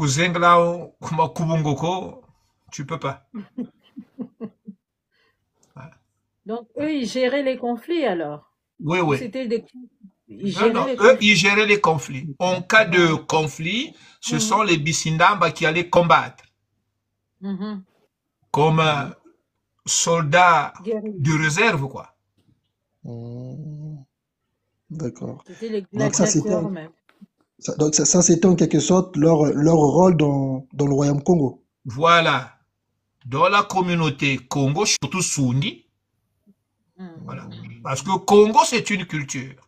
Kuzengla, Kubungoko, tu peux pas. Donc, eux, ils géraient les conflits alors? Oui, Ou oui. c'était des... Ils Non, géraient non, les eux, conflits? ils géraient les conflits. En cas de Ah. conflit, ce sont Mhm, les Bissindamba qui allaient combattre mhm. comme soldats Guerrier. de réserve, quoi. Hmm, d'accord. C'était les Donc ça, gladiateurs même. c'était en quelque sorte leur rôle dans le royaume Congo. Voilà. Dans la communauté Congo, surtout Sundi, Mhm. voilà. Parce que Congo, c'est une culture.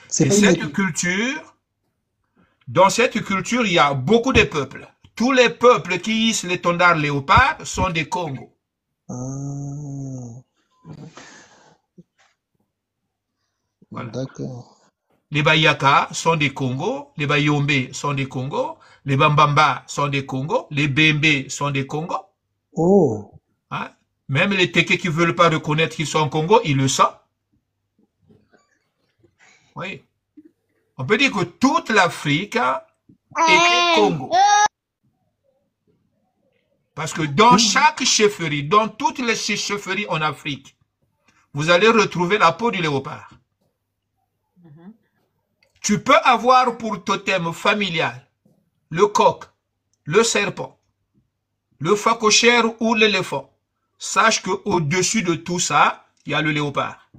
C'est Et pas une cette ethnie. culture, dans cette culture, il y a beaucoup de peuples. Tous les peuples qui hissent l'étendard léopard sont des Congos. Ah, Voilà. d'accord. Les Bayaka sont des Congos, les Bayombe sont des Congos, les Bambamba sont des Congos, les Bembe sont des Congos. Oh, Hein? Même les Teke qui ne veulent pas reconnaître qu'ils sont en Congo, ils le sont. Oui. On peut dire que toute l'Afrique était Congo. Parce que dans chaque chefferie, dans toutes les chefferies en Afrique, vous allez retrouver la peau du léopard. Mhm. Tu peux avoir pour totem familial le coq, le serpent, le phacochère ou l'éléphant. Sache qu'au-dessus de tout ça, il y a le léopard.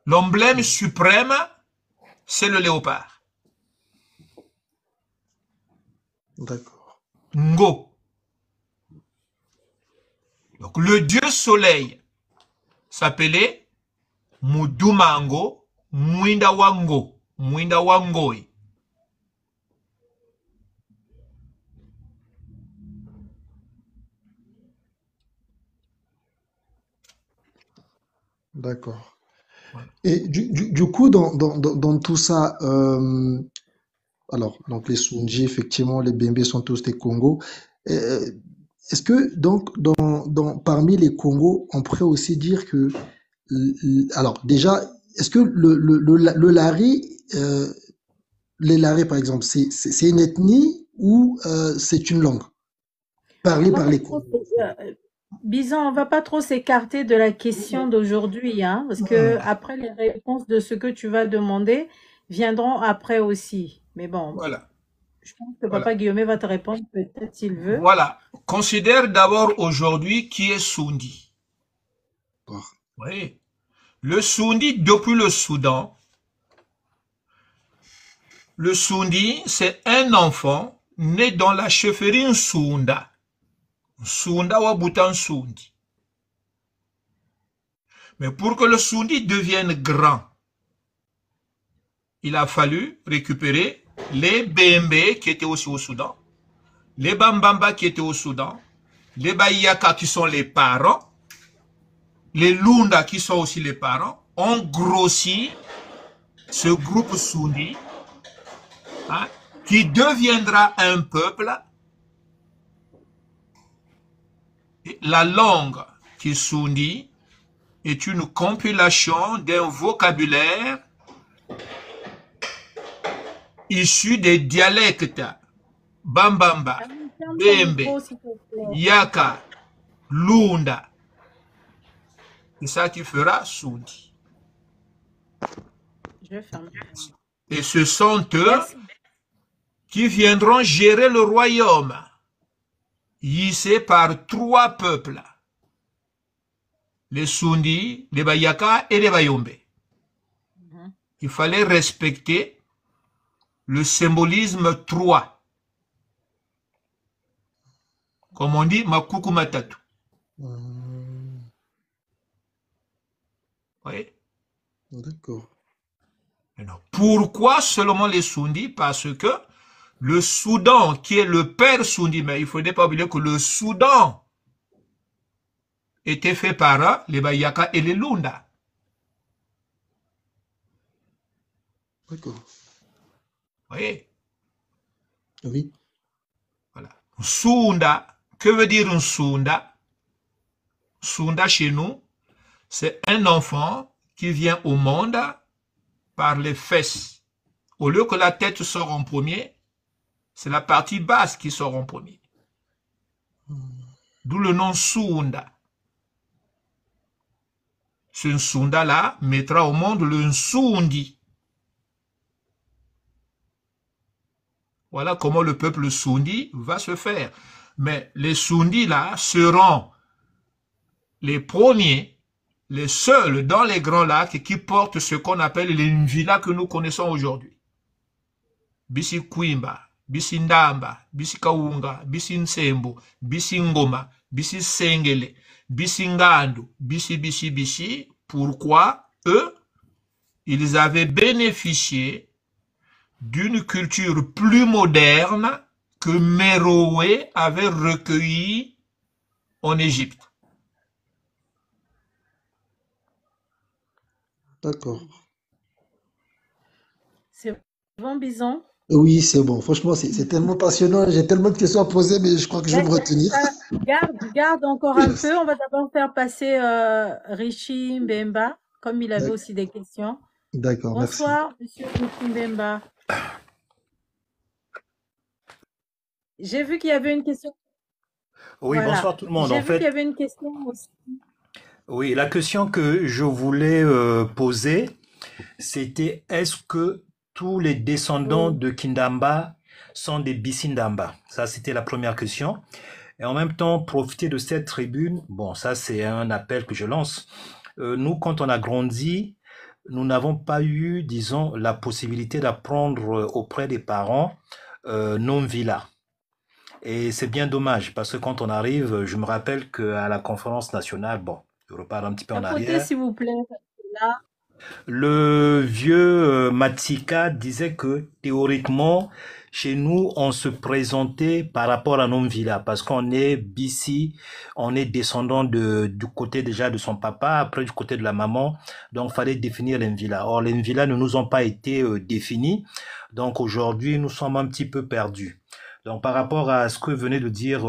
L'emblème suprême, c'est le léopard. d'accord. Ngo. Donc le dieu soleil s'appelait Mudumango, Mwinda Wango, Mwinda Wangoi. D'accord. Voilà. Et du coup, dans tout ça, alors, donc les Sundji, effectivement, les Bembe sont tous des Congos. Euh, Est-ce que, donc, parmi les Congos, on pourrait aussi dire que, alors, déjà, est-ce que le Lari, les Lari, par exemple, c'est une ethnie ou c'est une langue On parlée va par pas les trop, Congos? Bison, on va pas trop s'écarter de la question d'aujourd'hui, hein, parce que après les réponses de ce que tu vas demander viendront après aussi. Mais bon, Voilà. je pense que Voilà. Papa Guillaume va te répondre peut-être s'il veut. Voilà. Considère d'abord aujourd'hui qui est Sundi. D'accord. Oui. Le Sundi, depuis le Sundi, c'est un enfant né dans la chefferie Nsunda. Nsunda wa Boutan Sundi. Mais pour que le Sundi devienne grand, il a fallu récupérer les Bembe qui étaient aussi au Soudan, les Bambamba qui étaient au Soudan, les Bayaka qui sont les parents, les Lunda qui sont aussi les parents, ont grossi ce groupe Sundi, hein, qui deviendra un peuple. La langue qui Sundi est une compilation d'un vocabulaire issu des dialectes Bambamba, Ferme ton Bembe, micro, s'il te plaît. Yaka, Lunda. C'est ça qui fera Sundi. Je vais fermer. Et ce sont eux Merci. qui viendront gérer le royaume, hissé par trois peuples, les Sundi, les Bayaka et les Bayombe. Mhm. Il fallait respecter le symbolisme 3. Comme on dit, Makuku Matatu. Hum, Oui. d'accord. Alors, pourquoi seulement les Sundi? Parce que le Soudan, qui est le père Sundi, mais il ne faudrait pas oublier que le Soudan était fait par les Bayaka et les Lunda. D'accord. Oui. Oui. Voilà. Sunda, que veut dire un Sunda? Sunda chez nous, c'est un enfant qui vient au monde par les fesses. Au lieu que la tête sort en premier, c'est la partie basse qui sort en premier. D'où le nom Sunda. Ce Nsunda-là mettra au monde le Nsundi. Voilà comment le peuple Sundi va se faire. Mais les Sundis-là seront les premiers, les seuls dans les grands lacs qui portent ce qu'on appelle les Nvila que nous connaissons aujourd'hui. Bisi Kwimba, Bisi Ndamba, Bisi Kaunga, Bisi Nsembo, Bisi Ngoma, Bisi Sengele, Bisi Ngandu, Bisi. Pourquoi eux, ils avaient bénéficié d'une culture plus moderne que Méroé avait recueillie en Égypte. D'accord. C'est bon, Bison? Oui, c'est bon. Franchement, c'est tellement passionnant. J'ai tellement de questions à poser, mais je crois que je vais me retenir. Garde encore un peu. On va d'abord faire passer Richie Mbemba, comme il avait aussi des questions. D'accord, merci. Bonsoir, monsieur Richie Mbemba. J'ai vu qu'il y avait une question. Oui, Voilà. bonsoir tout le monde. J'ai En vu qu'il y fait, avait une question aussi. oui, la question que je voulais poser, c'était est-ce que tous les descendants Oui. de Kindamba sont des Bissindamba? Ça, c'était la première question. Et en même temps, profiter de cette tribune, bon, ça, c'est un appel que je lance. Nous, quand on a grandi, nous n'avons pas eu, disons, la possibilité d'apprendre auprès des parents non-villa. Et c'est bien dommage, parce que quand on arrive, je me rappelle qu'à la conférence nationale, bon, je repars un petit peu en À côté, arrière, s'il vous plaît. Là. le vieux Matika disait que théoriquement, chez nous, on se présentait par rapport à nos villas, parce qu'on est BC, on est descendant du côté déjà de son papa, après du côté de la maman, donc fallait définir les villas. Or, les villas ne nous ont pas été définis, donc aujourd'hui, nous sommes un petit peu perdus. Donc, par rapport à ce que venait de dire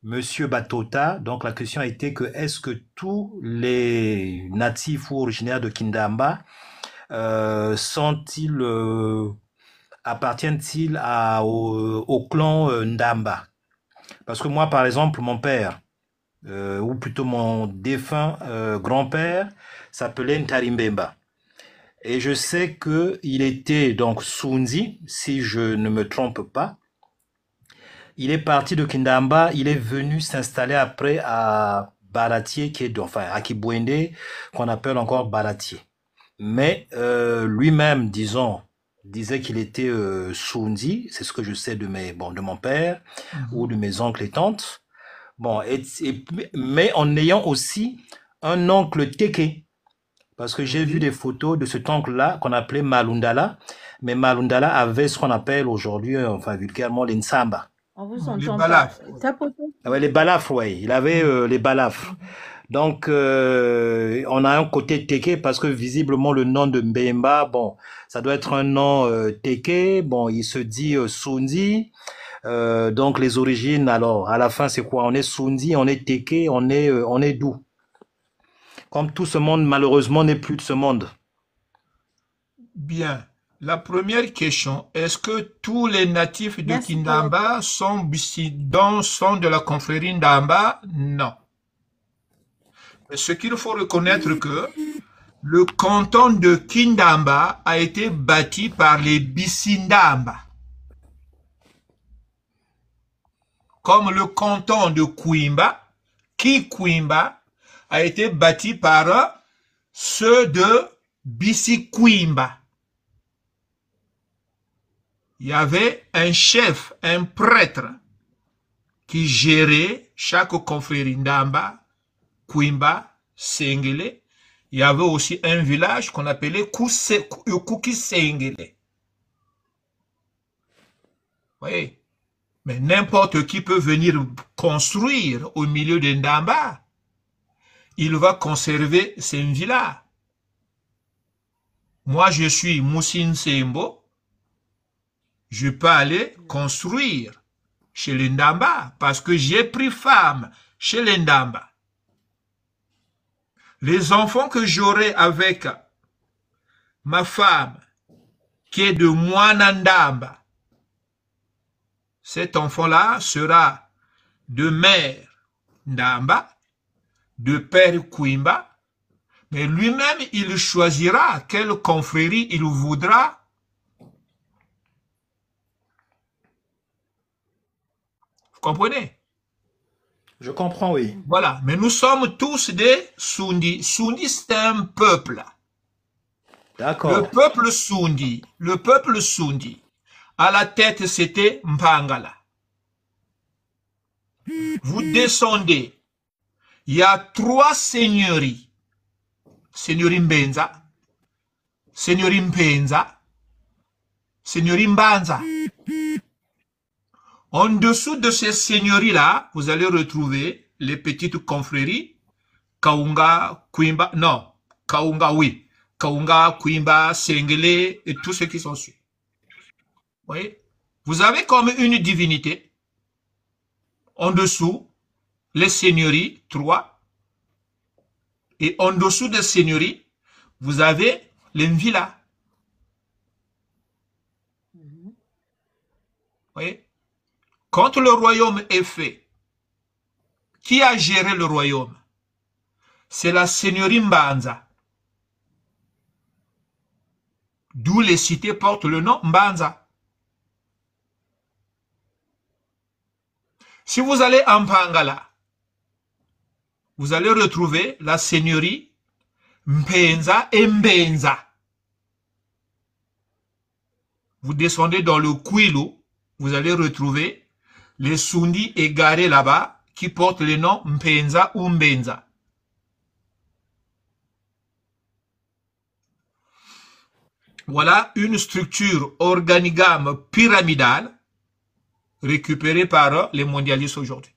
Monsieur Batota, donc la question a été que est-ce que tous les natifs ou originaires de Kindamba appartiennent-ils au clan Ndamba? Parce que moi, par exemple, mon père, ou plutôt mon défunt grand-père, s'appelait Ntarimbemba. Et je sais que il était donc Sundi, si je ne me trompe pas. Il est parti de Kindamba, il est venu s'installer après à Baratier, à Kibwende, qu'on appelle encore Baratier. Mais lui-même, disons, disait qu'il était Sundi, c'est ce que je sais de mon père ou de mes oncles et tantes. Bon, mais en ayant aussi un oncle Teke, parce que j'ai vu des photos de cet oncle-là qu'on appelait Malundala, mais Malundala avait ce qu'on appelle aujourd'hui, vulgairement, l'Insamba. On vous Les entend pas. balafres. Ouais, les balafres, oui. Il avait les balafres. Donc, on a un côté Teke parce que visiblement le nom de Mbemba, bon, ça doit être un nom Teke. Bon, il se dit Sundi. Donc, les origines, alors, à la fin, c'est quoi? On est Sundi, on est Teke, on est d'où? Comme tout ce monde, malheureusement, n'est plus de ce monde. Bien. La première question, est-ce que tous les natifs de Merci Kindamba sont de la confrérie Ndamba? Non. Mais ce qu'il faut reconnaître que le canton de Kindamba a été bâti par les Bissindamba. Comme le canton de Kwimba, Kikwimba, a été bâti par ceux de Bisi-Kwimba. Il y avait un chef, un prêtre, qui gérait chaque confrérie Ndamba, Kwimba, Sengele. Il y avait aussi un village qu'on appelait Kuki Sengele. Oui. Mais n'importe qui peut venir construire au milieu de Ndamba. Il va conserver ces villas. Moi, je suis Moussine Sembo. Je peux aller construire chez les Ndamba parce que j'ai pris femme chez les Ndamba. Les enfants que j'aurai avec ma femme, qui est de Mwanandamba, cet enfant-là sera de mère Ndamba, de père Kwimba, mais lui-même, il choisira quelle confrérie il voudra. Vous comprenez? Je comprends, oui. Voilà, mais nous sommes tous des Sundi. Sundi, c'est un peuple. D'accord. Le peuple Sundi, à la tête, c'était Mpangala. Vous descendez, il y a 3 seigneuries. Seigneurie Mbenza, Seigneurie Mpenza, Seigneurie Mbanza. En dessous de ces seigneuries-là, vous allez retrouver les petites confréries, Kaunga, Kwimba, non, Kaunga, oui, Kaunga, Kwimba, Sengele, et tous ceux qui sont suivis. Vous voyez? Vous avez comme une divinité. En dessous, les seigneuries, 3. Et en dessous des seigneuries, vous avez les villas. Vous voyez? Quand le royaume est fait, qui a géré le royaume? C'est la seigneurie Mbanza. D'où les cités portent le nom Mbanza. Si vous allez en Pangala, vous allez retrouver la seigneurie Mpenza et Mbenza. Vous descendez dans le Kwilu, vous allez retrouver les Sundi égarés là-bas qui portent le nom Mpenza ou Mbenza. Voilà une structure organigramme pyramidale récupérée par les mondialistes aujourd'hui.